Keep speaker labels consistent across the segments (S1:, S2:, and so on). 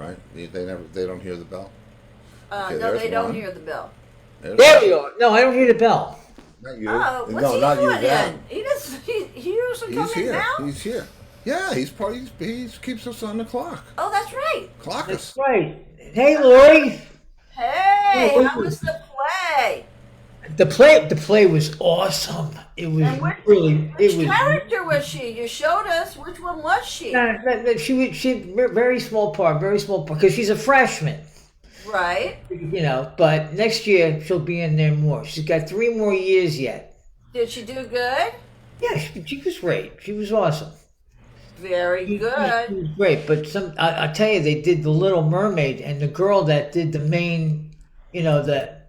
S1: right? They don't hear the bell. Okay,
S2: No,
S1: there's
S2: they don't
S1: one.
S2: hear the bell.
S3: There we are. No, I don't hear the bell.
S1: Not you.
S2: Oh, what's
S1: no,
S2: he
S1: not you.
S2: doing
S1: That.
S2: in? He doesn't. He usually
S1: He's
S2: come in
S1: here.
S2: now.
S1: He's here. Yeah, he keeps us on the clock.
S2: Oh, that's right.
S1: Clock
S3: That's
S1: us.
S3: right. Hey, Lori.
S2: Hey, how was the play?
S3: The play was awesome. It was
S2: And
S3: really.
S2: Which
S3: It was.
S2: character was she? You showed us. Which one was she?
S3: She very small part, because she's a freshman.
S2: Right.
S3: But next year she'll be in there more. She's got 3 more years yet.
S2: Did she do good?
S3: Yeah, she was great. She was awesome.
S2: Very
S3: She
S2: good.
S3: was great. But I tell you, they did the Little Mermaid, and the girl that did the main,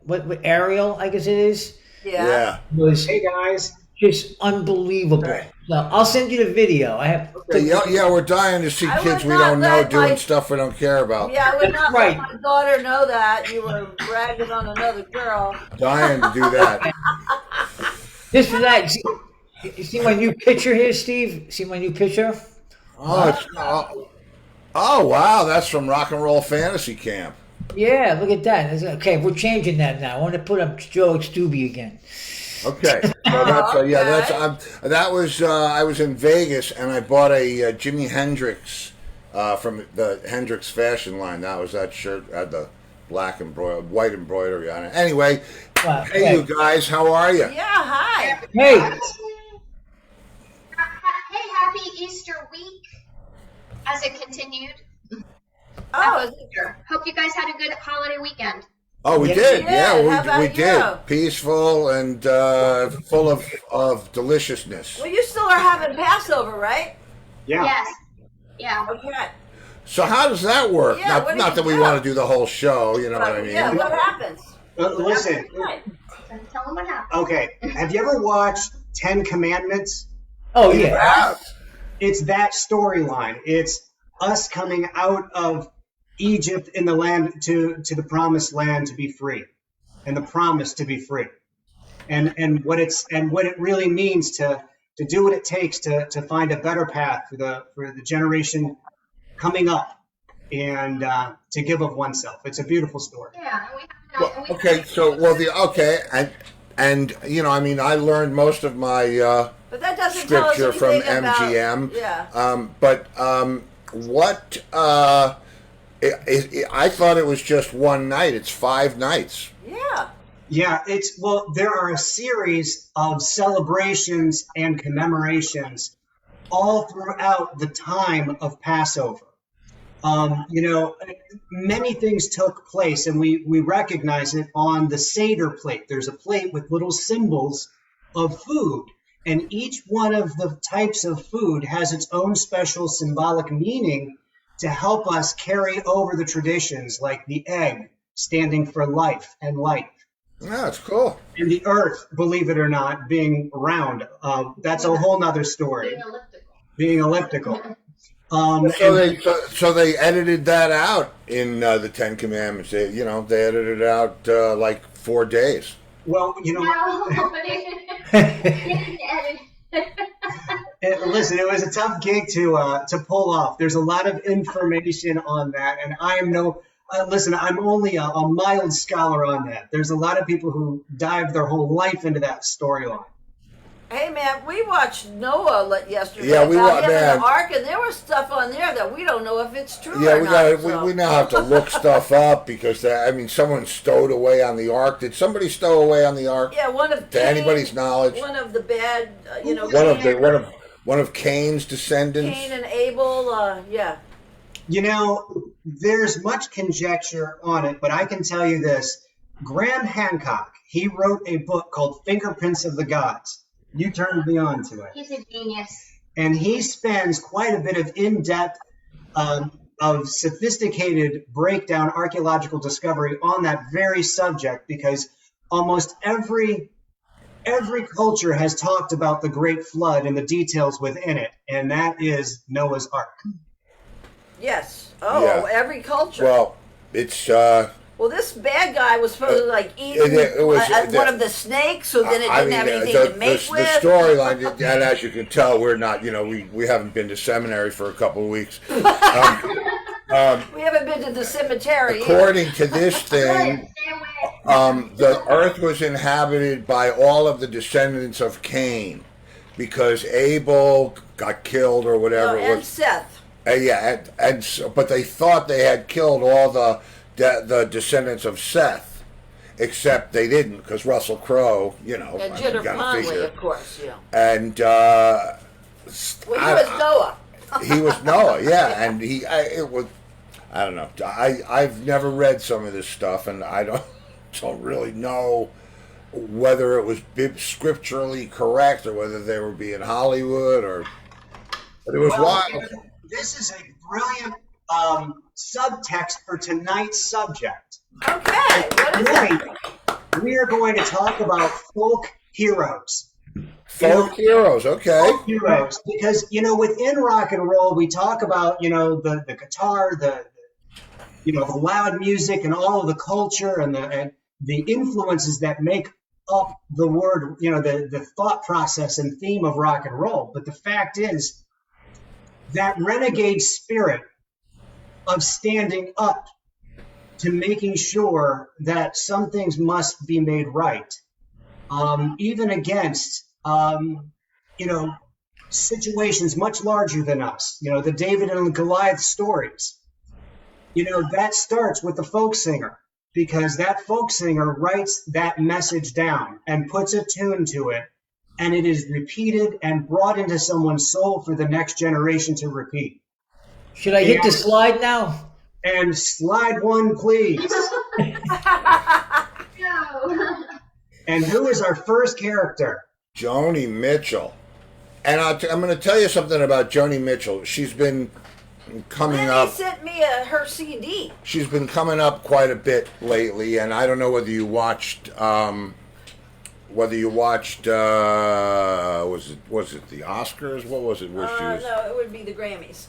S3: what Ariel, I guess it is,
S2: Yeah.
S3: was
S4: Hey guys.
S3: just unbelievable.
S4: Hey.
S3: So I'll send you the video. I have.
S1: Yeah, we're dying to see
S2: I
S1: kids
S2: would
S1: we
S2: not
S1: don't know
S2: let
S1: doing
S2: my-
S1: stuff we don't care about.
S2: Yeah, I would not
S3: Right.
S2: let my daughter know that you were bragging on another girl.
S1: Dying to do that.
S3: This is that. You see my new picture here, Steve? See my new picture?
S1: Oh, wow, that's from Rock and Roll Fantasy Camp.
S3: Yeah, look at that. Okay, we're changing that now. I want to put up Joe Stubbe again.
S1: Okay, so that's that was I was in Vegas and I bought a Jimi Hendrix from the Hendrix fashion line. That shirt had the white embroidery on it. Anyway,
S3: Wow,
S1: hey
S3: okay.
S1: you guys, how are you?
S2: Yeah, hi.
S3: Hey,
S5: Hey, happy Easter week as it continued.
S2: Oh, is it-
S5: Hope you guys had a good holiday weekend.
S1: Oh, we
S3: Yeah.
S1: did.
S2: Yeah,
S1: Yeah,
S2: how about
S1: we
S2: you?
S1: did. Peaceful and full of deliciousness.
S2: well, you still are having Passover, right?
S4: Yeah.
S5: Yes. Yeah.
S2: Okay.
S1: So how does that work?
S2: Yeah, what do
S1: not
S2: you
S1: that we
S2: do?
S1: want to do the whole show, you know what I mean?
S2: Yeah, what happens?
S4: Listen.
S2: Right.
S5: Tell them what happened.
S4: Okay. Have you ever watched 10 Commandments?
S3: oh yeah.
S4: It's that storyline. It's us coming out of Egypt in the land to the promised land to be free, and the promise to be free, and what it really means to do what it takes to find a better path for the generation coming up, and to give of oneself. It's a beautiful story.
S5: Yeah.
S1: And I mean, I learned most of my
S2: But that doesn't tell us
S1: scripture from
S2: anything about.
S1: MGM.
S2: Yeah.
S1: What? I thought it was just one night. It's 5 nights.
S2: Yeah.
S4: Yeah, there are a series of celebrations and commemorations all throughout the time of Passover. Many things took place, and we recognize it on the Seder plate. There's a plate with little symbols of food, and each one of the types of food has its own special symbolic meaning to help us carry over the traditions, like the egg standing for life and light.
S1: Yeah, it's cool.
S4: And the earth, believe it or not, being round. That's a whole nother story. Being elliptical.
S1: So they edited that out in the 10 Commandments. They edited it out like 4 days.
S4: Well,
S5: No, but it
S4: listen, it was a tough gig to pull off. There's a lot of information on that, and I am I'm only a mild scholar on that. There's a lot of people who dive their whole life into that storyline.
S2: Hey man, we watched Noah yesterday.
S1: Yeah, we
S2: about him in
S1: man.
S2: the ark, and there was stuff on there that we don't know if it's true
S1: Yeah,
S2: or not.
S1: we now have to look stuff up because someone stowed away on the ark. Did somebody stow away on the ark?
S2: Yeah, one of
S1: To anybody's knowledge,
S2: one of the bad,
S1: one of Cain's descendants.
S2: Cain and Abel. Yeah.
S4: There's much conjecture on it, but I can tell you this. Graham Hancock, he wrote a book called Fingerprints of the Gods. You turned me on to it.
S5: He's a genius.
S4: And he spends quite a bit of in-depth, of sophisticated breakdown archaeological discovery on that very subject, because almost every culture has talked about the Great Flood and the details within it, and that is Noah's Ark.
S2: Yes. Oh,
S1: Yeah.
S2: every culture.
S1: Well, it's
S2: Well, this bad guy was supposed to eat
S1: it was-
S2: one of the snakes, so then it didn't have anything to make
S1: the
S2: with.
S1: storyline, and as you can tell, we're not, we haven't been to seminary for a couple of weeks.
S2: We haven't been to the cemetery.
S1: According to this thing,
S5: Stay away.
S1: the earth was inhabited by all of the descendants of Cain, because Abel got killed or whatever it
S2: and
S1: was.
S2: Seth.
S1: Yeah, but they thought they had killed all the descendants of Seth, except they didn't, because Russell Crowe,
S2: And
S1: you
S2: Jennifer
S1: gotta
S2: Connelly,
S1: figure.
S2: of course, yeah.
S1: And
S2: Well, he was Noah.
S1: he was Noah, yeah, and it was. I don't know. I've never read some of this stuff, and I don't really know whether it was scripturally correct or whether they were being Hollywood or. But it was wild.
S4: This is a brilliant subtext for tonight's subject.
S2: Okay, what is it?
S4: Tonight, we are going to talk about folk heroes.
S1: Folk heroes, okay.
S4: Folk heroes, because within rock and roll, we talk about the guitar, the loud music, and all of the culture and the influences that make up the word, the thought process and theme of rock and roll. But the fact is, that renegade spirit of standing up to making sure that some things must be made right, even against, situations much larger than us, the David and Goliath stories, that starts with the folk singer, because that folk singer writes that message down and puts a tune to it, and it is repeated and brought into someone's soul for the next generation to repeat.
S3: Should I hit the slide now?
S4: And slide one, please.
S5: No.
S4: And who is our first character?
S1: Joni Mitchell. And I'm going to tell you something about Joni Mitchell. She's been coming
S2: Lenny
S1: up.
S2: sent me her CD.
S1: She's been coming up quite a bit lately, and I don't know whether you watched. Was it the Oscars? What was it? Where she was
S2: No, it would be the Grammys.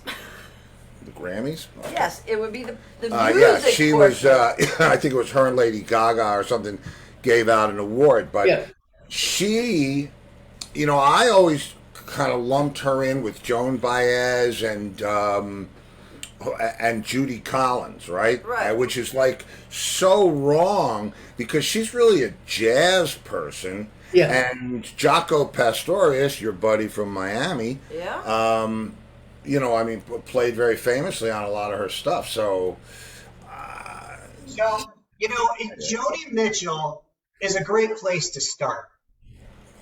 S1: the Grammys?
S2: Yes, it would be the music
S1: Yeah, she was.
S2: portion.
S1: I think it was her and Lady Gaga or something gave out an award, but
S3: Yeah.
S1: she, I always kind of lumped her in with Joan Baez and Judy Collins, right?
S2: Right.
S1: Which is like so wrong, because she's really a jazz person.
S3: Yeah.
S1: And Jaco Pastorius, your buddy from Miami,
S2: Yeah.
S1: played very famously on a lot of her stuff. So,
S4: So, Joni Mitchell is a great place to start,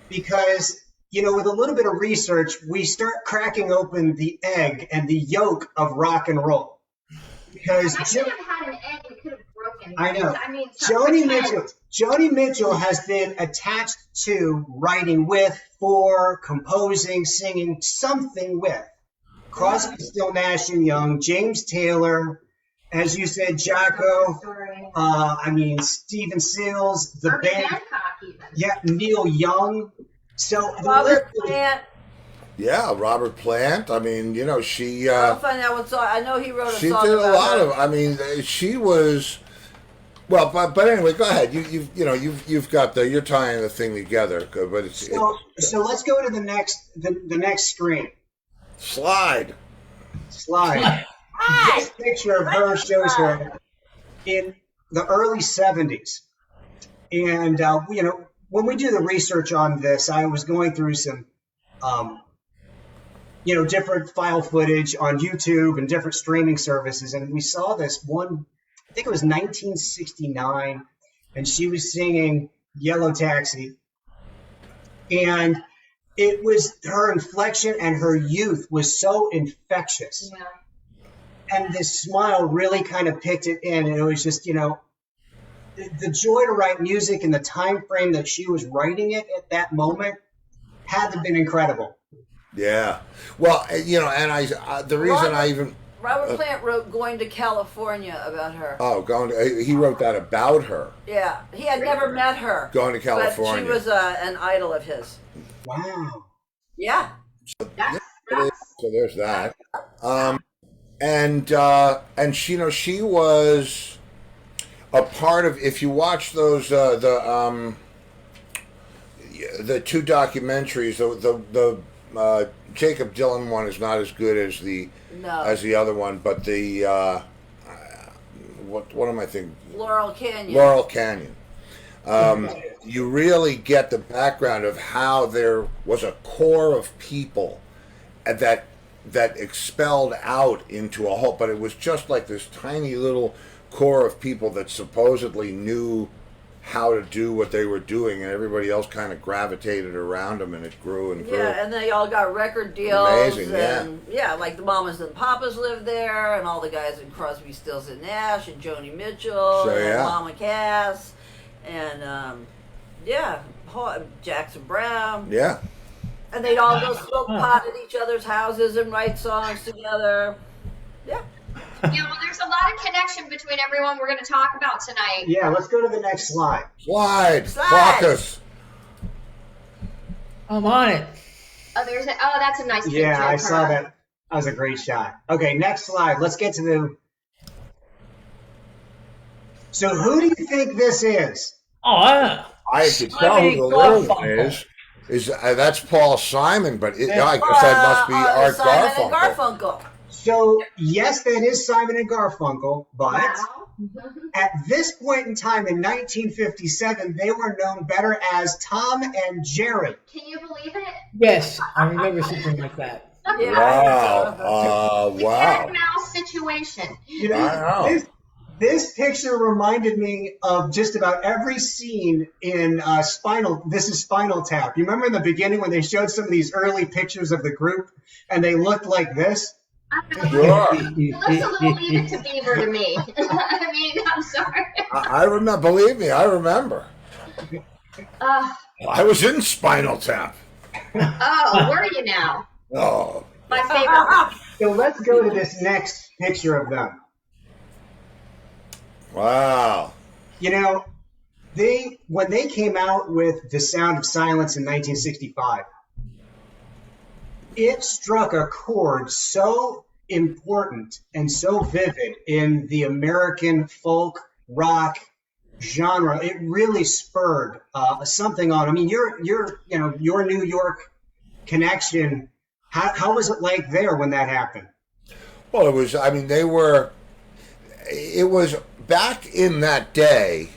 S4: because, with a little bit of research, we start cracking open the egg and the yolk of rock and roll. Because
S5: I should have had an egg that could have broken.
S4: I know.
S5: I mean,
S4: Joni Mitchell has been attached to writing with, for, composing, singing, something with Crosby, Still, Nash and Young, James Taylor, as you said, Jaco, Stephen Seals, the
S5: Herbie
S4: band,
S5: Hancock even.
S4: yeah, Neil Young. So
S2: Robert Plant.
S1: yeah, Robert Plant. I mean, she.
S2: I'll find out what song. I know he wrote a
S1: She
S2: song
S1: did a
S2: about
S1: lot
S2: her.
S1: of. I mean, she was. Well, but anyway, go ahead. You've got you're tying the thing together. But it's
S4: So let's go to the next screen.
S1: slide.
S4: Slide. This picture of her shows her in the early 70s. And, when we do the research on this, I was going through some, different file footage on YouTube and different streaming services. And we saw this one, I think it was 1969, and she was singing Yellow Taxi. And it was her inflection, and her youth was so infectious.
S5: Yeah.
S4: And this smile really kind of picked it in. And it was just, the joy to write music and the time frame that she was writing it at that moment had to have been incredible.
S1: Yeah. Well, and the reason I even.
S2: Robert Plant wrote "Going to California" about her.
S1: He wrote that about her.
S2: Yeah, he had never met her.
S1: Going to California.
S2: But she was an idol of his.
S4: Wow.
S2: Yeah.
S1: So there's that. And she was a part of. If you watch those the two documentaries, the Jacob Dylan one is not as good as the other one, but the what am I thinking?
S2: Laurel Canyon.
S1: Laurel Canyon. You really get the background of how there was a core of people that expelled out into a whole, but it was just like this tiny little core of people that supposedly knew how to do what they were doing, and everybody else kind of gravitated around them, and it grew and grew.
S2: Yeah, and they all got record deals.
S1: Amazing,
S2: and, yeah. Like the Mamas and Papas lived there, and all the guys in Crosby, Stills and Nash, and Joni Mitchell, and Mama Cass, and Jackson Brown.
S1: Yeah.
S2: And they'd all go smoke pot at each other's houses and write songs together. Yeah.
S5: Yeah, well, there's a lot of connection between everyone we're going to talk about tonight.
S4: Yeah, let's go to the next slide.
S1: Slide. Focus.
S3: I'm on it.
S5: Oh, that's a nice picture.
S4: Yeah, I saw that. That was a great shot. Okay, next slide. Let's get to the... So who do you think this is?
S3: Oh,
S1: I could tell who the little one is. That's Paul Simon, but I guess that must be Art
S2: Simon
S1: Garfunkel.
S2: and Garfunkel.
S4: So, yes, that is Simon and Garfunkel, but at this point in time in 1957, they were known better as Tom and Jerry.
S5: Can you believe it?
S3: yes, I remember something like that.
S2: Yeah,
S1: Wow.
S5: The
S1: Wow.
S5: cat and mouse situation.
S4: You know,
S1: I know.
S4: This picture reminded me of just about every scene in This is Spinal Tap. You remember in the beginning when they showed some of these early pictures of the group and they looked like this?
S1: Sure.
S5: It looks a little Leave It to Beaver to me. I mean, I'm sorry.
S1: I remember. Believe me, I remember. I was in Spinal Tap.
S5: Oh, were you now?
S1: Oh.
S5: My favorite.
S4: So let's go to this next picture of them.
S1: Wow.
S4: You know, when they came out with The Sound of Silence in 1965, it struck a chord so important and so vivid in the American folk rock genre. It really spurred something on. I mean, your New York connection. How was it like there when that happened?
S1: Well, it was. I mean, it was back in that day.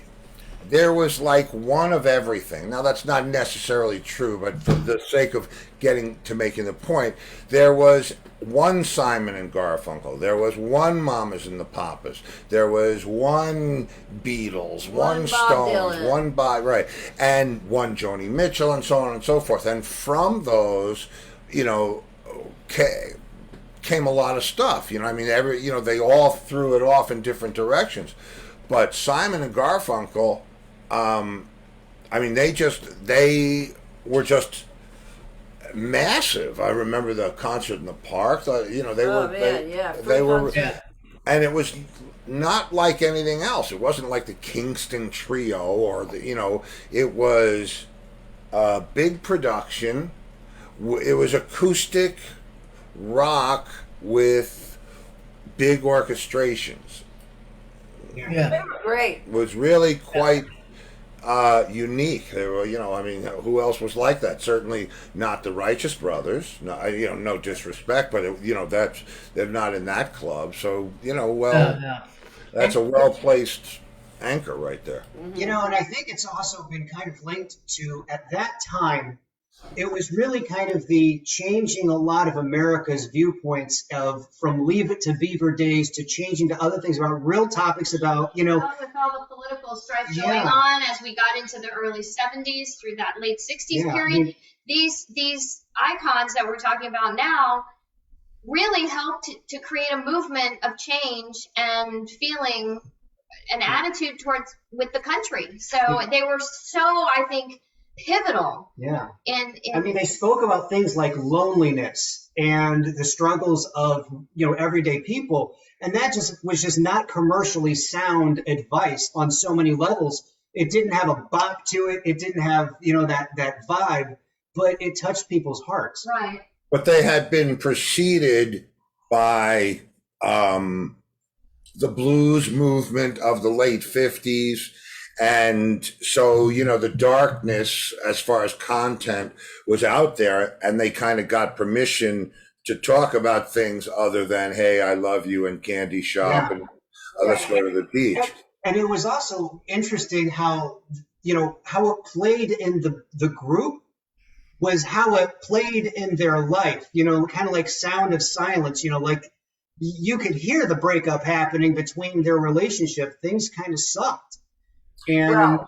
S1: There was like one of everything. Now that's not necessarily true, but for the sake of making the point, there was one Simon and Garfunkel. There was one Mamas and the Papas. There was one Beatles, one
S2: Bob
S1: Stones,
S2: Dylan.
S1: one Bob, right, and one Joni Mitchell, and so on and so forth. And from those, came a lot of stuff. I mean, they all threw it off in different directions. But Simon and Garfunkel, I mean, they were just massive. I remember the concert in the park. They were, and it was not like anything else. It wasn't like the Kingston Trio or it was a big production. It was acoustic rock with big orchestrations.
S3: Yeah.
S2: They were great.
S1: It was really quite unique. They were, I mean, who else was like that? Certainly not the Righteous Brothers. No, no disrespect, but they're not in that club. So that's a well-placed anchor right there.
S4: And I think it's also been kind of linked to, at that time, it was really kind of the changing a lot of America's viewpoints from Leave It to Beaver days to changing to other things about real topics about,
S5: With all the political strife going on as we got into the early 70s through that late 60s period, these icons that we're talking about now really helped to create a movement of change and feeling an attitude with the country. So they were so, I think, pivotal.
S4: Yeah.
S5: And
S4: I mean, they spoke about things like loneliness and the struggles of, everyday people. And that was just not commercially sound advice on so many levels. It didn't have a bop to it. It didn't have, that vibe, but it touched people's hearts.
S5: Right.
S1: But they had been preceded by the blues movement of the late 50s And so, the darkness as far as content was out there, and they kind of got permission to talk about things other than, hey, I love you and candy shop and let's go to the beach.
S4: And it was also interesting how, how it played in the group was how it played in their life, kind of like Sound of Silence, like you could hear the breakup happening between their relationship. Things kind of sucked. And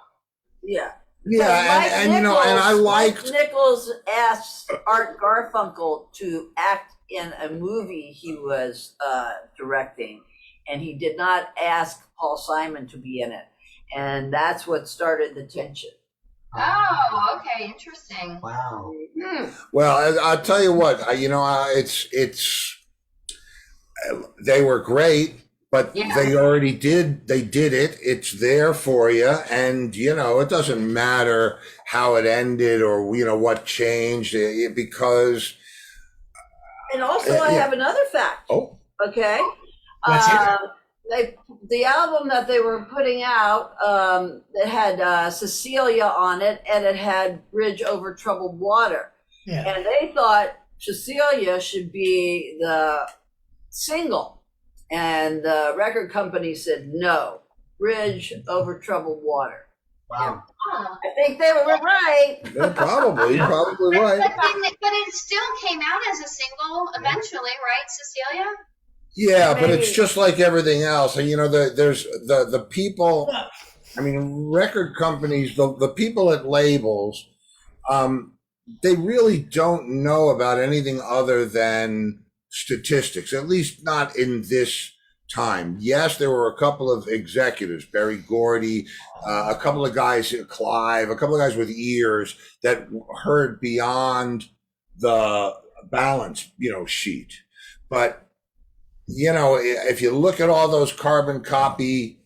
S2: yeah.
S1: And and I liked
S2: Mike Nichols asked Art Garfunkel to act in a movie he was directing, and he did not ask Paul Simon to be in it, and that's what started the tension.
S5: Oh, okay, interesting.
S4: Wow.
S1: Well, I'll tell you what, it's they were great. But they already they did it. It's there for you. And, it doesn't matter how it ended or, what changed because.
S2: And also I have another fact.
S1: Oh.
S2: Okay.
S4: Let's
S2: the album that they were putting out, it had Cecilia on it, and it had Bridge Over Troubled Water.
S3: Yeah.
S2: And they thought Cecilia should be the single. And the record company said, no, Bridge Over Troubled Water.
S4: Wow.
S5: Oh.
S2: I think they were right.
S1: Yeah, probably right.
S5: But it still came out as a single eventually, right, Cecilia?
S1: Yeah, but it's just like everything else. And, there's the people, record companies, the people at labels, they really don't know about anything other than statistics, at least not in this time. Yes, there were a couple of executives, Berry Gordy, a couple of guys, Clive, a couple of guys with ears that heard beyond the balance, sheet. But, if you look at all those carbon copy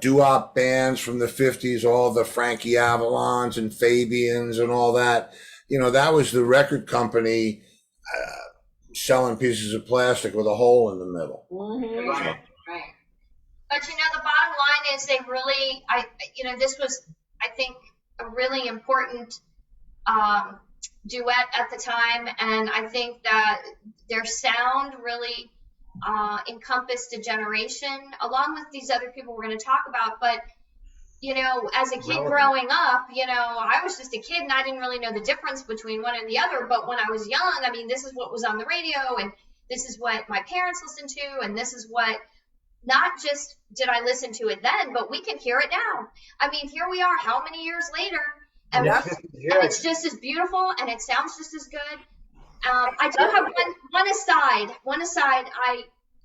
S1: doo-wop bands from the 50s, all the Frankie Avalons and Fabians and all that, that was the record company selling pieces of plastic with a hole in the middle.
S2: Mm-hmm.
S5: Right. But the bottom line is they really, this was, I think, a really important duet at the time, and I think that their sound really encompassed a generation, along with these other people we're going to talk about. But as a kid growing up, I was just a kid and I didn't really know the difference between one and the other. But when I was young, this is what was on the radio and this is what my parents listened to. And this is what, not just did I listen to it then, but we can hear it now. Here we are, how many years later? And, and it's just as beautiful and it sounds just as good. I do have one aside.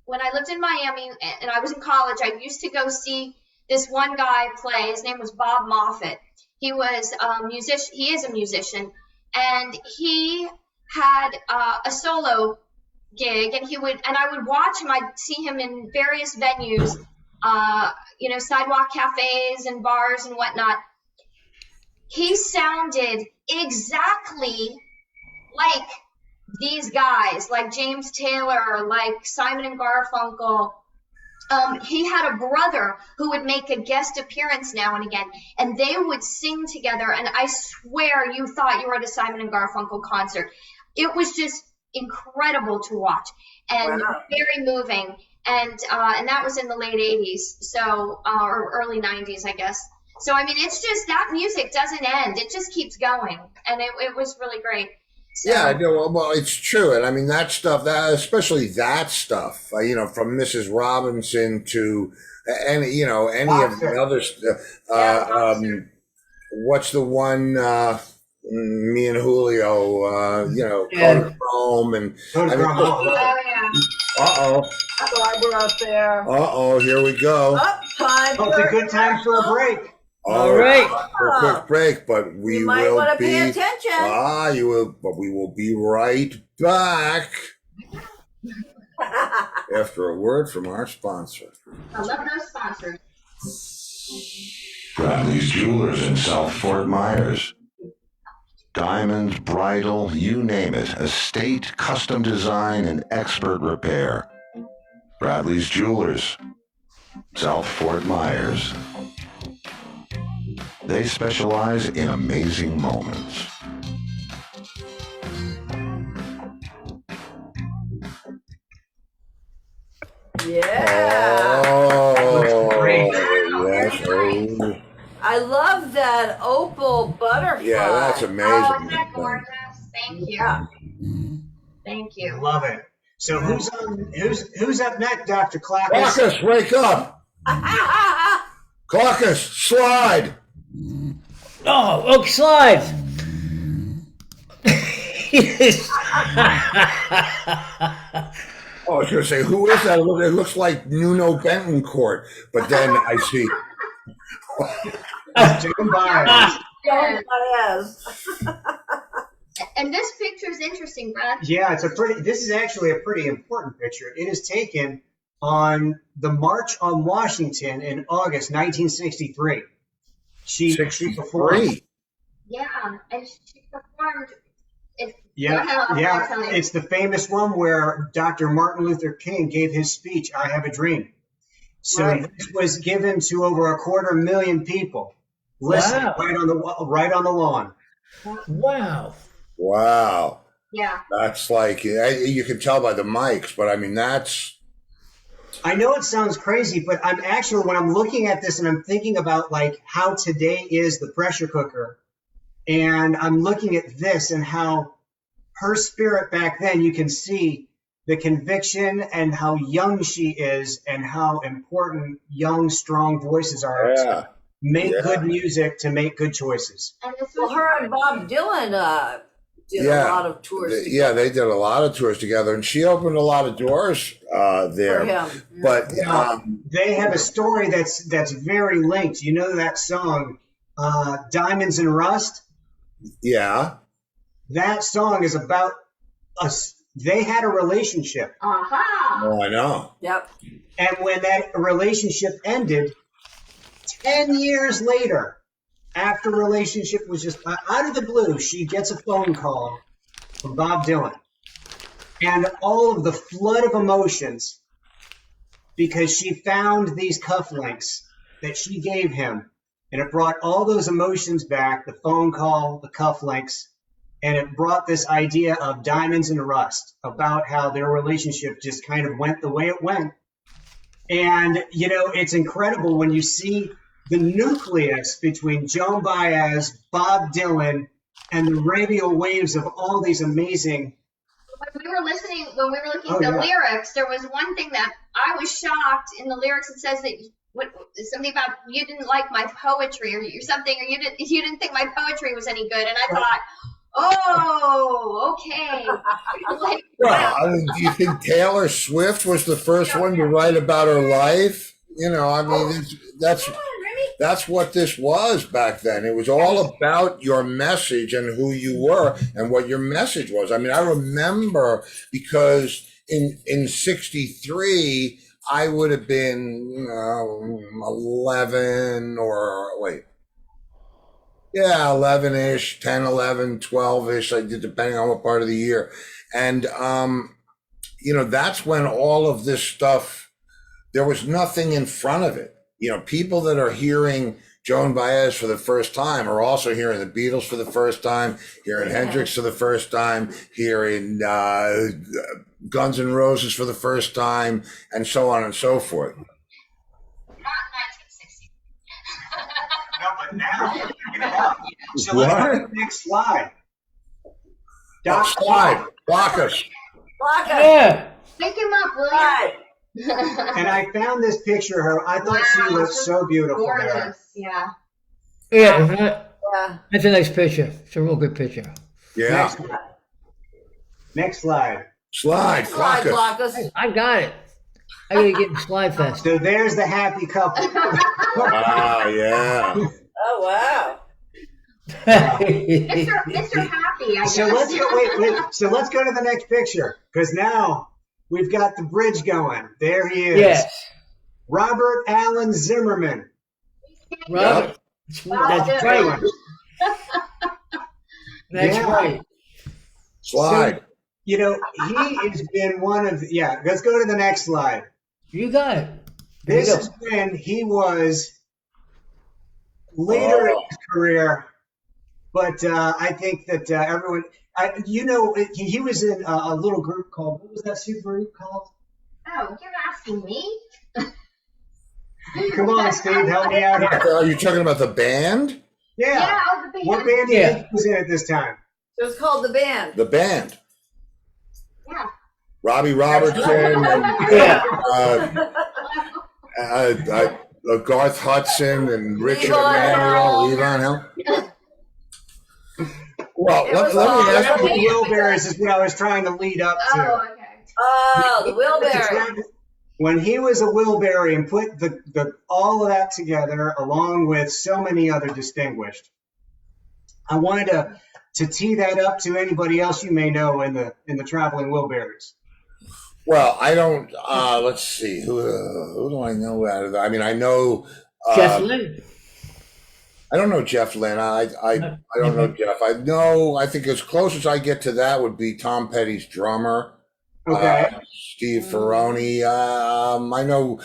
S5: When I lived in Miami and I was in college, I used to go see this one guy play. His name was Bob Moffett. He was a musician. He is a musician, and he had a solo gig. And I would watch him. I'd see him in various venues, sidewalk cafes and bars and whatnot. He sounded exactly like these guys, like James Taylor, like Simon and Garfunkel. He had a brother who would make a guest appearance now and again, and they would sing together, and I swear you thought you were at a Simon and Garfunkel concert. It was just incredible to watch and very moving, and that was in the late 80s, so or early 90s, I guess. So, it's just that music doesn't end. It just keeps going, and it was really great. So,
S1: yeah, well, it's true. And that stuff, especially that stuff, from Mrs. Robinson to any of the other what's the one, me and Julio, Chrome and
S2: Barbara Affair.
S1: Here we go.
S4: It's a good time for a break.
S1: All right, for a quick break, but
S2: you might want to pay attention.
S1: You will, but we will be right back after a word from our sponsor.
S5: I love those sponsors.
S6: Bradley's Jewelers in South Fort Myers. Diamonds, bridal, you name it. Estate, custom design, and expert repair. Bradley's Jewelers, South Fort Myers. They specialize in amazing moments.
S2: Yeah.
S1: Oh,
S4: Great.
S1: yes. Oh.
S2: I love that opal butterfly.
S1: Yeah, that's amazing.
S5: Oh, isn't that gorgeous? Thank you.
S2: Yeah.
S5: Thank you.
S4: Love it. So who's up next, Dr. Clarkus?
S1: Clarkus, wake up! Clarkus, slide!
S3: Oh, slide. Yes.
S1: Oh, I was going to say, who is that? It looks like Nuno Bentoncourt, but then I see.
S4: Jim Byers.
S2: Yes.
S5: And this picture is interesting, Brad.
S4: Yeah, this is actually a pretty important picture. It is taken on the March on Washington in August 1963. She performed.
S5: Yeah, and she performed.
S4: Yeah, it's the famous one where Dr. Martin Luther King gave his speech, I Have a Dream. So this was given to over 250,000 people. Listen, right on the lawn.
S3: Wow.
S1: Wow.
S5: Yeah.
S1: That's like, you can tell by the mics, but I mean, that's.
S4: I know it sounds crazy, but I'm actually, when I'm looking at this and I'm thinking about like how today is the pressure cooker, and I'm looking at this and how her spirit back then, you can see the conviction and how young she is and how important young, strong voices are to make good music, to make good choices.
S5: And this
S2: Well,
S5: was
S2: her and Bob Dylan did a lot of tours together.
S1: Yeah, they did a lot of tours together, and she opened a lot of doors there.
S2: For him.
S1: But
S4: they have a story that's very linked. You know that song, Diamonds and Rust?
S1: Yeah.
S4: That song is about us. They had a relationship.
S1: Oh, I know.
S2: Yep.
S4: And when that relationship ended, 10 years later, after relationship was just out of the blue, she gets a phone call from Bob Dylan. And all of the flood of emotions, because she found these cufflinks that she gave him, and it brought all those emotions back, the phone call, the cufflinks, and it brought this idea of Diamonds and Rust, about how their relationship just kind of went the way it went. And, you know, it's incredible when you see the nucleus between Joan Baez, Bob Dylan, and the radial waves of all these amazing.
S5: when we were looking at the lyrics, there was one thing that I was shocked in the lyrics. It says that something about you didn't like my poetry or something, or you didn't think my poetry was any good. And I thought, oh, okay. Like,
S1: Well, I mean, do you think Taylor Swift was the first one to write about her life? You know, I mean, that's what this was back then. It was all about your message and who you were and what your message was. I mean, I remember because in 63, I would have been 11 or wait. Yeah, 11-ish, 10, 11, 12-ish, depending on what part of the year. And, you know, that's when all of this stuff, there was nothing in front of it. You know, people that are hearing Joan Baez for the first time are also hearing the Beatles for the first time, hearing Hendrix for the first time, hearing Guns N' Roses for the first time, and so on and so forth.
S5: not 1960.
S4: No, but now, so let's go to the next slide.
S1: Slide, block us.
S2: Block us.
S3: Yeah.
S5: Pick him up, will you?
S2: Right.
S4: And I found this picture of her. I thought she looked so beautiful there.
S5: Gorgeous, yeah.
S3: Yeah.
S2: Yeah.
S3: That's a nice picture. It's a real good picture.
S1: Yeah.
S4: Next slide.
S1: Slide,
S2: Slide,
S1: block
S2: block
S1: us.
S2: us.
S3: I got it. I gotta get in Slide Fest.
S4: So there's the happy couple.
S1: Ah, yeah.
S2: Oh, wow.
S5: Mr. Happy, I guess.
S4: So let's go. Wait. So let's go to the next picture because now we've got the bridge going. There he is.
S3: Yes.
S4: Robert Allen Zimmerman.
S3: Robert. That's right. That's
S4: Yeah.
S3: right.
S1: Slide.
S4: So, you know, he has been one of let's go to the next slide.
S3: You got it.
S4: This is when he was later in his career, but I think that everyone, he was in a little group called, what was that super group called?
S5: Oh, you're asking me?
S4: Come on, Steve, help me out here.
S1: Are you talking about the band?
S4: Yeah.
S5: The band.
S4: What band do you think he was in at this time?
S2: It was called The Band.
S1: The band.
S5: Yeah.
S1: Robbie Robertson and Garth Hudson and Richard Emanuel, Levon Helm. Well, let me ask
S4: you. The Wilburys is what I was trying to lead up to.
S5: Oh, okay.
S2: Oh, the Wilbury.
S4: When he was a Wilbury and put all of that together, along with so many other distinguished, I wanted to tee that up to anybody else you may know in the traveling Wilburys.
S1: Well, I don't. Let's see. Who do I know out of that? I mean, I know
S3: Jeff Lynne.
S1: I don't know Jeff Lynne. I don't know Jeff. I think as close as I get to that would be Tom Petty's drummer.
S4: Okay.
S1: Steve Ferroni. I know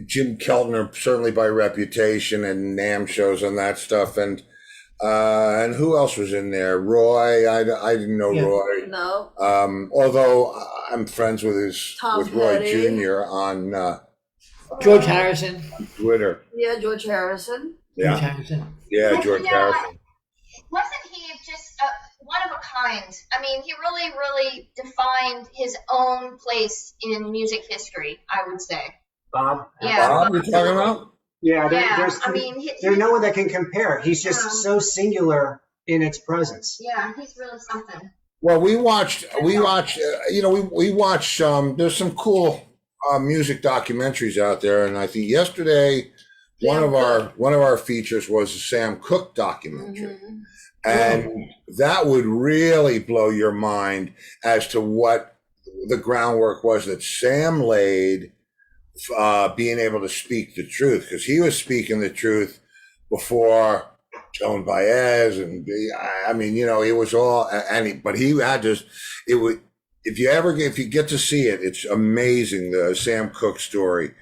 S1: Jim Keltner, certainly by reputation and NAMM shows and that stuff. And who else was in there? Roy. I didn't know Roy.
S2: No.
S1: Although I'm friends with Roy
S2: Petty.
S1: Jr. on
S3: George Harrison.
S1: on Twitter.
S2: Yeah, George Harrison.
S1: Yeah.
S3: George Harrison.
S1: Yeah, George Harrison.
S5: Wasn't he just one of a kind? I mean, he really, really defined his own place in music history, I would say.
S4: Bob?
S5: Yeah.
S1: Bob, you're talking about?
S4: Yeah, there's no one that can compare. He's just so singular in its presence.
S5: Yeah, he's really something.
S1: Well, we watched. We watch. There's some cool music documentaries out there, and I think yesterday one of our features was a Sam Cooke documentary, and that would really blow your mind as to what the groundwork was that Sam laid, being able to speak the truth, because he was speaking the truth before Joan Baez, and I mean, it was all, but he had to. It would, if you get to see it, it's amazing. The Sam Cooke story,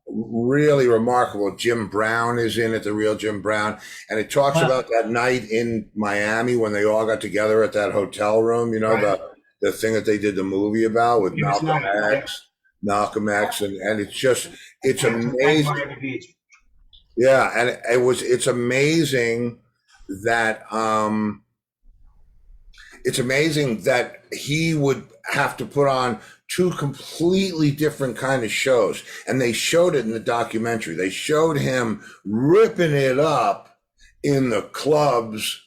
S1: really remarkable. Jim Brown is in it, the real Jim Brown, and it talks about that night in Miami when they all got together at that hotel room. The thing that they did the movie about with Malcolm X, and it's amazing. Yeah, and it's amazing that he would have to put on two completely different kind of shows, and they showed it in the documentary. They showed him ripping it up in the clubs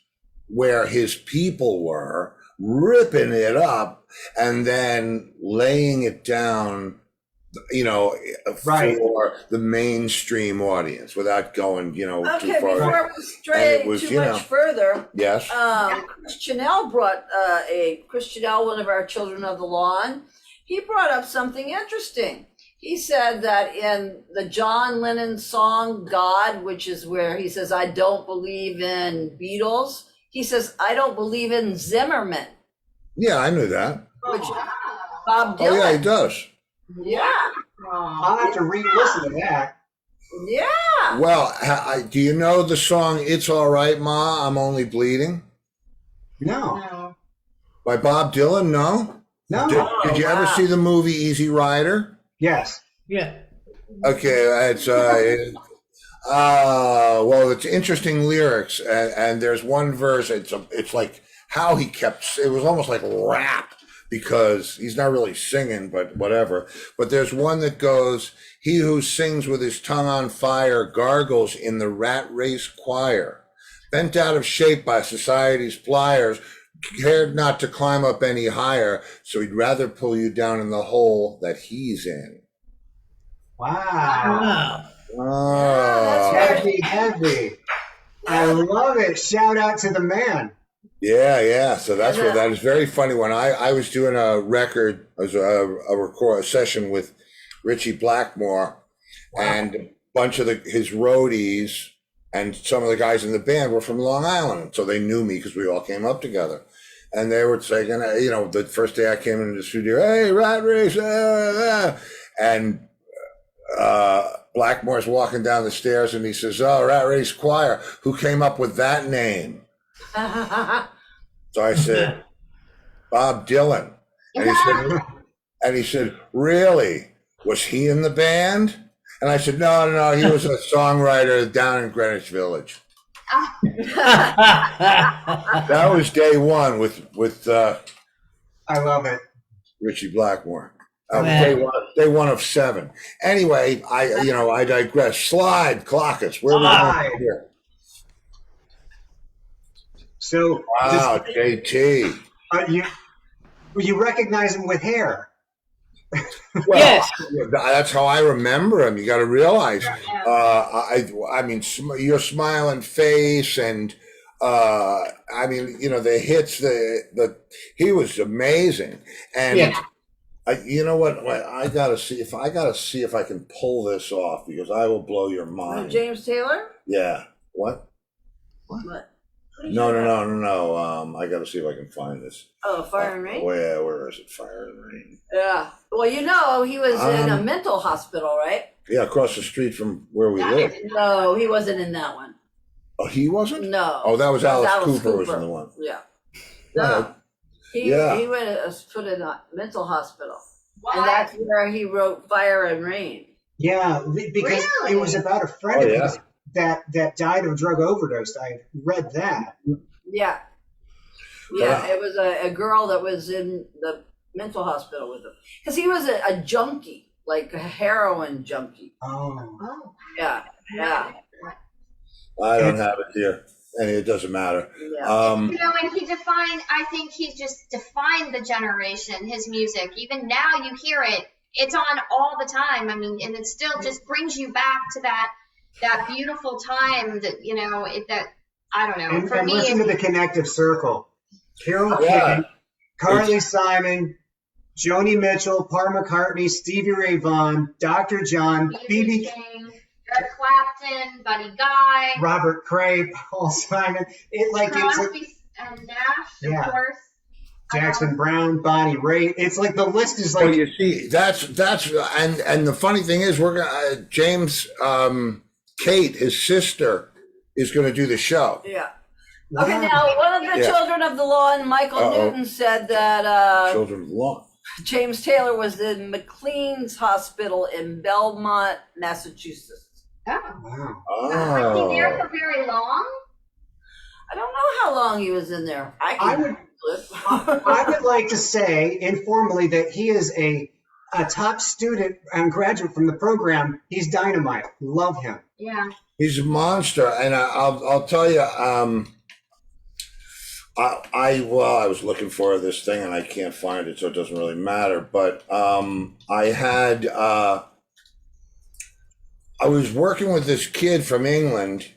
S1: where his people were, ripping it up, and then laying it down, for the mainstream audience without going, too far.
S2: Before we stray too much further,
S1: yes.
S2: Chris Chanel brought Chris Chanel, one of our children of the lawn. He brought up something interesting. He said that in the John Lennon song "God," which is where he says, "I don't believe in Beatles," he says, "I don't believe in Zimmerman."
S1: Yeah, I knew that.
S2: Which Bob Dylan.
S1: Oh yeah, he does.
S2: Yeah.
S4: I'll have to re-listen to that.
S2: Yeah.
S1: Well, do you know the song "It's All Right, Ma, I'm Only Bleeding"?
S4: No.
S1: By Bob Dylan? No.
S4: No.
S1: Did you ever see the movie Easy Rider?
S4: Yes.
S3: Yeah.
S1: Okay, it's it's interesting lyrics, and there's one verse. It's like how he kept. It was almost like rap, because he's not really singing, but whatever. But there's one that goes, "He who sings with his tongue on fire gargles in the rat race choir, bent out of shape by society's pliers, cared not to climb up any higher, so he'd rather pull you down in the hole that he's in."
S4: Wow.
S1: Oh.
S4: Heavy. I love it. Shout out to the man.
S1: Yeah. So that's what that is very funny. When I was doing a record, a session with Richie Blackmore, and a bunch of his roadies and some of the guys in the band were from Long Island, so they knew me because we all came up together. And they were saying, the first day I came into the studio, "Hey, Rat Race," and Blackmore's walking down the stairs and he says, "Oh, Rat Race Choir, who came up with that name?" So I said, "Bob Dylan." And he said, "Really? Was he in the band?" And I said, No, he was a songwriter down in Greenwich Village. That was day one with
S4: I love it.
S1: Richie Blackmore. Day one of 7. Anyway, I digress. Slide, Clockets. Where are we going here?
S4: So,
S1: wow, JT.
S4: You recognize him with hair.
S1: Well,
S3: yes,
S1: that's how I remember him. You got to realize, I mean, your smiling face, and I mean, the hits. He was amazing, and you know what? I gotta see if I can pull this off, because I will blow your mind.
S2: James Taylor?
S1: Yeah. What? No. I got to see if I can find this.
S2: Oh, Fire and Rain?
S1: Where is it? Fire and Rain.
S2: Yeah. Well, he was in a mental hospital, right?
S1: Yeah, across the street from where we live.
S2: No, he wasn't in that one.
S1: Oh, he wasn't?
S2: No.
S1: Oh, that was Alice Cooper was in the one.
S2: Yeah. No. He was put in a mental hospital. Why? And that's where he wrote Fire and Rain.
S4: Yeah, because it was about a friend of his that died of drug overdose. I read that.
S2: Yeah. Yeah, it was a girl that was in the mental hospital with him. Because he was a junkie, like a heroin junkie.
S4: Oh.
S2: Yeah.
S1: I don't have it here. And it doesn't matter.
S2: Yeah.
S5: And I think he just defined the generation, his music. Even now you hear it. It's on all the time. I mean, and it still just brings you back to that beautiful time that, that, I don't know.
S4: And me, listen to the connective circle. Carole King, Carly Simon, Joni Mitchell, Paul McCartney, Stevie Ray Vaughan, Dr. John, B.B.
S5: King, Eric Clapton, Buddy Guy,
S4: Robert Cray, Paul Simon.
S5: Crosby and Nash, of course.
S4: Jackson Brown, Bonnie Raitt. It's like the list is like.
S1: Well, you see, that's and the funny thing is, we're gonna James, Kate, his sister, is going to do the show.
S2: Yeah. Okay, now one of the children of the lawn, Michael Newton, said that
S1: children of the lawn.
S2: James Taylor was in McLean's Hospital in Belmont, Massachusetts.
S5: Oh.
S4: Wow.
S5: Was he there for very long?
S2: I don't know how long he was in there. I
S4: would like to say informally that he is a top student and graduate from the program. He's dynamite. Love him.
S5: Yeah.
S1: He's a monster, and I'll tell you. I was looking for this thing and I can't find it, so it doesn't really matter. But I was working with this kid from England,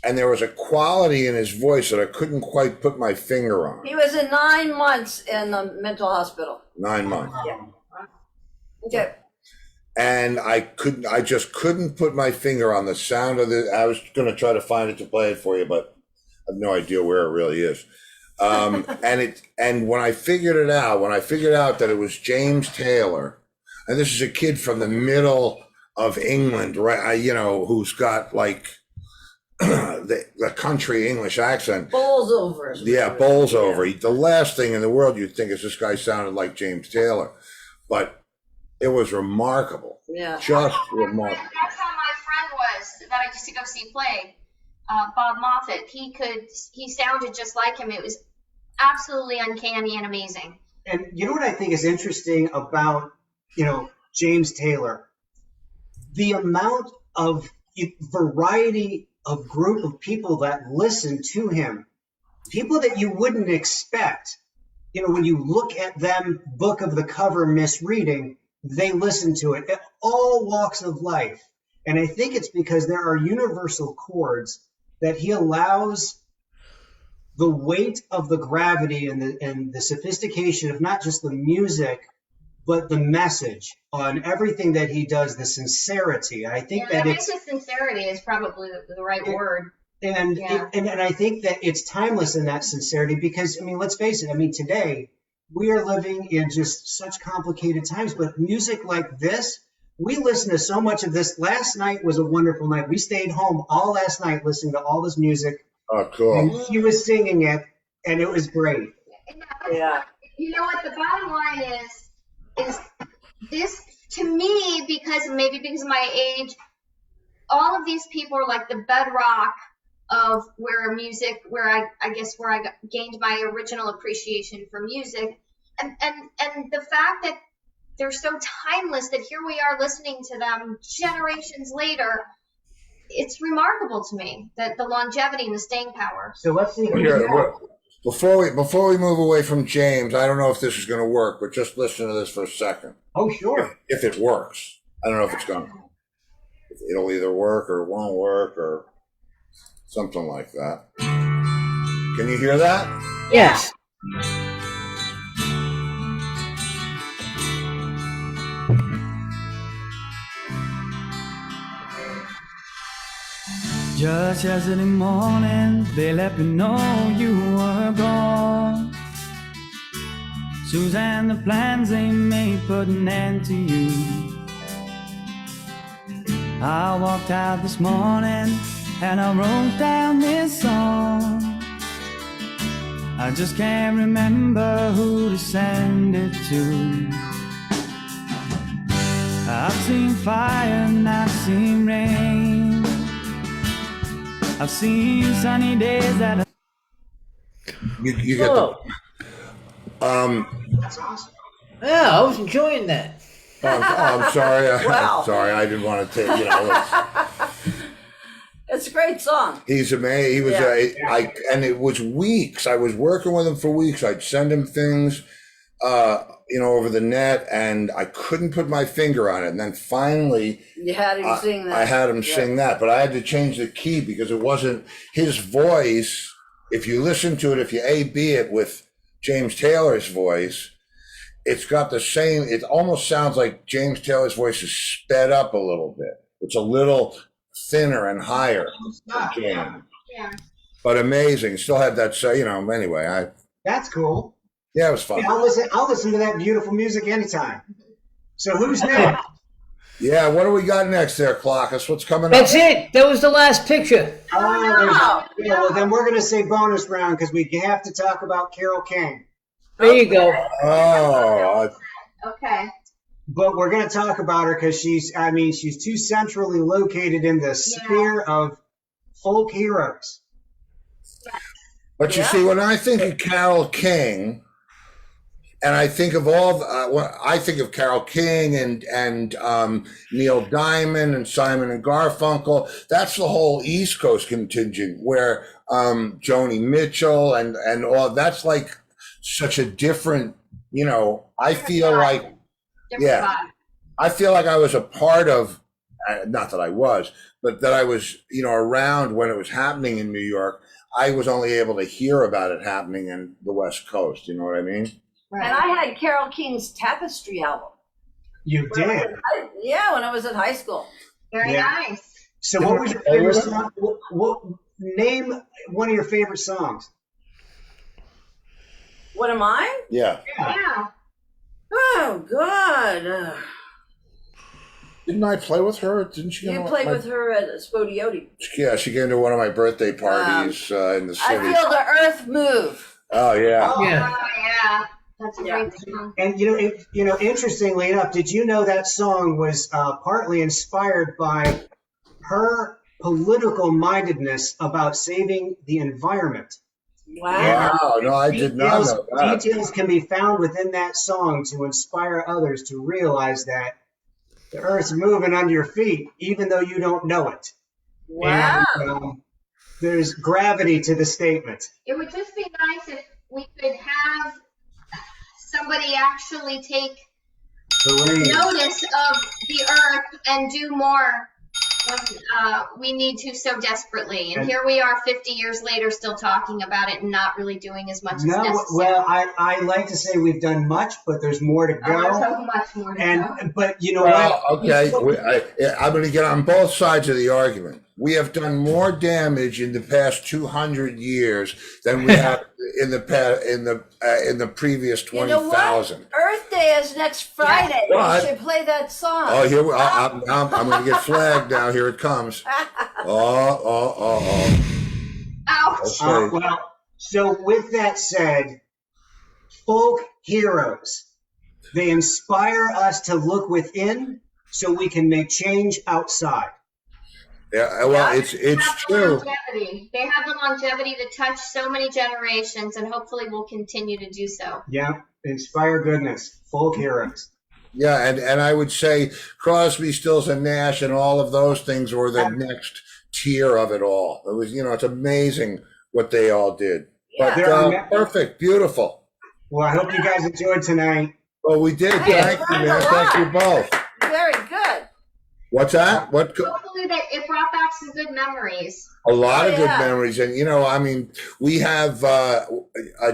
S1: and there was a quality in his voice that I couldn't quite put my finger on.
S2: He was in 9 months in the mental hospital.
S1: 9 months.
S2: Yeah. Okay.
S1: And I just couldn't put my finger on the sound of it. I was going to try to find it to play it for you, but I have no idea where it really is. And when I figured out that it was James Taylor, and this is a kid from the middle of England, right? Who's got like the country English accent.
S2: Bowls over.
S1: Yeah, bowls over. The last thing in the world you'd think is this guy sounded like James Taylor, but it was remarkable.
S2: Yeah,
S1: just remarkable.
S5: That's how my friend was that I used to go see play. Bob Moffat. He sounded just like him. It was absolutely uncanny and amazing.
S4: And you know what I think is interesting about, James Taylor? The amount of variety of group of people that listen to him. People that you wouldn't expect. When you look at them, book of the cover misreading, they listen to it. All walks of life. And I think it's because there are universal chords that he allows the weight of the gravity and the sophistication of not just the music, but the message on everything that he does, the sincerity. I think that
S5: it's sincerity is probably the right word.
S4: And I think that it's timeless in that sincerity because, let's face it. Today we are living in just such complicated times, but music like this we listened to so much of this. Last night was a wonderful night. We stayed home all last night listening to all this music.
S1: Oh, cool.
S4: And he was singing it, and it was great.
S2: Yeah.
S5: You know what the bottom line is this to me, because of my age, all of these people are like the bedrock of where I gained my original appreciation for music, and the fact that they're so timeless that here we are listening to them generations later. It's remarkable to me that the longevity and the staying power.
S4: So let's see.
S1: Before we move away from James, I don't know if this is going to work, but just listen to this for a second.
S4: Oh, sure.
S1: If it works. I don't know if it's going to. It'll either work or it won't work or something like that. Can you hear that?
S3: Yes.
S7: Just yesterday morning, they let me know you were gone. Suzanne, the plans they made put an end to you. I walked out this morning and I wrote down this song. I just can't remember who to send it to. I've seen fire and I've seen rain. I've seen sunny days that
S1: You get the.
S4: That's awesome.
S3: Yeah, I was enjoying that.
S1: I'm sorry.
S2: Wow.
S1: I'm sorry. I didn't want to take.
S2: It's a great song.
S1: He's amazing. He was. And it was weeks. I was working with him for weeks. I'd send him things, over the net, and I couldn't put my finger on it. And then finally,
S2: You had him sing that.
S1: I had him sing that, but I had to change the key because it wasn't his voice. If you listen to it, if you A/B it with James Taylor's voice, it's got the same. It almost sounds like James Taylor's voice is sped up a little bit. It's a little thinner and higher.
S5: Yeah.
S1: But amazing. Still had that. Anyway,
S4: That's cool.
S1: Yeah, it was fun.
S4: Yeah, I'll listen to that beautiful music anytime. So who's next?
S1: Yeah, what do we got next there, Clockus? What's coming up?
S3: That's it. That was the last picture.
S4: Well, then we're going to say bonus round because we have to talk about Carole King.
S3: There you go.
S1: Oh,
S5: Okay.
S4: But we're going to talk about her because she's too centrally located in the sphere of folk heroes.
S1: but you see, when I think of Carole King, and I think of I think of Carole King and Neil Diamond and Simon and Garfunkel. That's the whole East Coast contingent where Joni Mitchell and all. That's like such a different. I feel like, I feel like I was a part of. Not that I was, but that I was, around when it was happening in New York. I was only able to hear about it happening in the West Coast. You know what I mean?
S2: And I had Carole King's Tapestry album.
S4: You did?
S2: When I was in high school.
S5: Very nice.
S4: So what was your favorite song? Name one of your favorite songs.
S2: What am I?
S1: Yeah.
S2: Oh, God.
S1: Didn't I play with her? Didn't she?
S2: You played with her at Spodioti.
S1: Yeah, she came to one of my birthday parties in the city.
S2: I Feel the Earth Move.
S1: Oh yeah.
S5: Oh, yeah. That's a great song.
S4: And interestingly enough, did you know that song was partly inspired by her political mindedness about saving the environment?
S2: Wow.
S1: No, I did not know that.
S4: Details can be found within that song to inspire others to realize that the earth's moving under your feet, even though you don't know it.
S2: Wow.
S4: And, there's gravity to the statement.
S5: It would just be nice if we could have somebody actually take notice of the earth and do more when we need to so desperately. And here we are 50 years later still talking about it and not really doing as much as necessary.
S4: Well, I like to say we've done much, but there's more to go.
S5: There's so much more to go.
S4: But you know what?
S1: Okay, I'm going to get on both sides of the argument. We have done more damage in the past 200 years than we have in the previous 20,000.
S2: Earth birthday is next Friday.
S1: What?
S2: You should play that song.
S1: Oh, here I'm going to get flagged now. Here it comes. Oh.
S5: Ouch.
S1: Okay.
S4: Well, so with that said, folk heroes, they inspire us to look within so we can make change outside.
S1: Yeah, well, it's true.
S5: Longevity. They have the longevity to touch so many generations, and hopefully will continue to do so.
S4: Yeah, inspire goodness, folk heroes.
S1: Yeah, and I would say Crosby, Stills, and Nash and all of those things were the next tier of it all. It was, it's amazing what they all did.
S2: Yeah.
S1: But perfect, beautiful.
S4: Well, I hope you guys enjoyed tonight.
S1: Well, we did. Thank you, man. Thank you both.
S2: Very good.
S1: What's that?
S5: Hopefully that it brought back some good memories.
S1: A lot of good memories. And, we have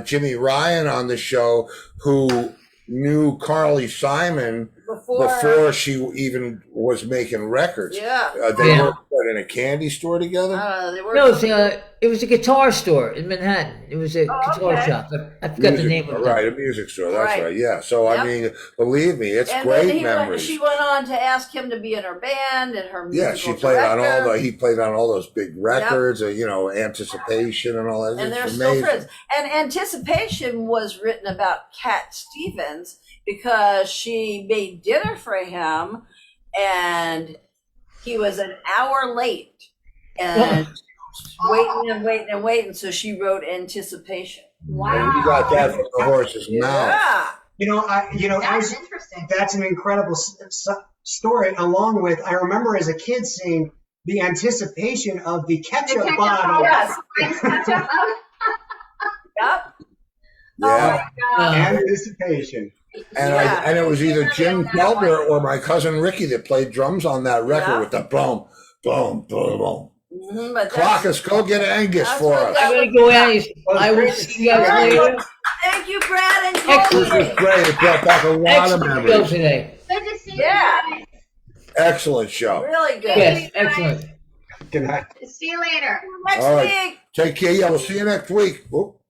S1: Jimmy Ryan on the show who knew Carly Simon before she even was making records.
S2: Yeah.
S1: They worked in a candy store together?
S3: It was a guitar store in Manhattan. It was a guitar shop. I forgot the name of it.
S1: Right, a music store. That's right. Yeah. So, believe me, it's
S2: and
S1: great
S2: then
S1: memories.
S2: She went on to ask him to be in her band and her musical
S1: she played
S2: director.
S1: he played on all those big records, Anticipation and all that.
S2: And they're
S1: it's
S2: still
S1: amazing.
S2: friends. And Anticipation was written about Cat Stevens because she made dinner for him and he was an hour late and waiting. So she wrote Anticipation.
S5: Wow.
S1: And you got that from the horse's mouth.
S2: Yeah.
S5: That's interesting.
S4: That's an incredible story. Along with, I remember as a kid seeing the anticipation of the ketchup bottle.
S2: Yes.
S5: Ketchup.
S2: Yep.
S1: Yeah.
S4: Anticipation.
S1: And it was either Jim Keltner or my cousin Ricky that played drums on that record with the boom, boom, boom, boom. Clockus, go get Angus for us.
S3: I'm going to go out. I will see you guys later.
S2: Thank you, Brad and
S3: Excellent.
S1: This was great. It brought back a lot of
S3: Excellent show
S1: memories.
S3: today.
S5: Good to see you
S2: Yeah.
S5: guys.
S1: Excellent show.
S2: Really good.
S3: Yes, excellent.
S4: Good night.
S5: See you later.
S2: Next
S1: All right.
S2: week.
S1: Take care. Yeah, we'll see you next week. Oop.